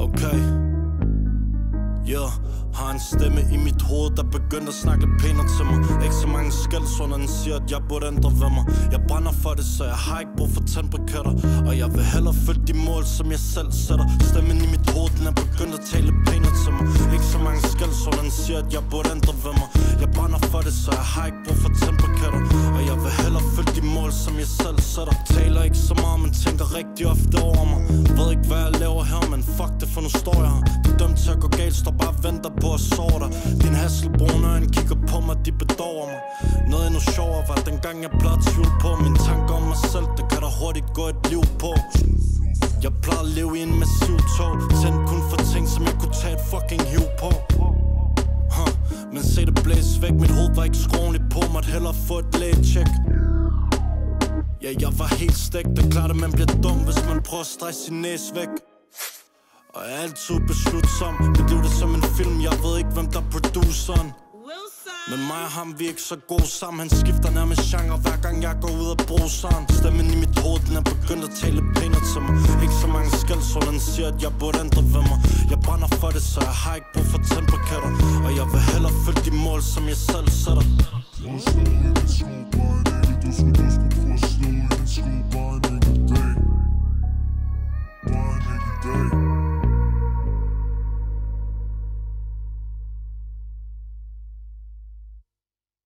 Okay. Yeah, har en stemme i mit hoved, der begynder at snakke lidt pænere til mig. Ikke så mange skældsord, når den siger, at jeg burde ændre ved mig. Jeg brænder for det, så jeg har ikke brug for tandbriketter. Og jeg vil hellere følge de mål, som jeg selv sætter. Stemmen i mit hoved, den er begyndt at tale pænere til mig. Ikke så mange skældsord, når den siger, at jeg burde ændre ved mig. Jeg brænder for det, så jeg har ikke brug for tandbriketter. Og jeg vil hellere følge de mål, som jeg selv sætter. Taler ikke så meget, men tænker rigtig ofte over mig. Ved ikke, hvad jeg laver her, men fuck det, for nu står jeg her. Det er dømt til at gå galt, står bare og venter på at sove dig. Din hasselbrune øjne kigger på mig, de bedårer mig. Noget endnu sjovere var dengang jeg blot tvivl på mine tanker om mig selv, det kan der hurtigt gå et liv på. Jeg plejede at leve i en massiv tog, tændt kun for ting, som jeg kunne tage et fucking hiv på. Men se det blæse væk, mit hoved var ikke skrånligt på, måtte hellere få et lægecheck. Ja, jeg var helt stækt, det er klart at man bliver dum, hvis man prøver at stresse sin næse væk. Og jeg er altid beslutsom, mit liv det som en film, jeg ved ikke hvem der er produceren. Men mig og ham, vi er ikke så gode sammen. Han skifter nærmest genre, hver gang jeg går ud af bruseren. Stemmen i mit hoved, den er begyndt at tale pænere til mig. Ikke så mange skældsord, den siger, at jeg burde ændre ved mig. Jeg brænder for det, så jeg har ikke brug for tandbriketter. Og jeg vil hellere følge de mål, som jeg selv sætter.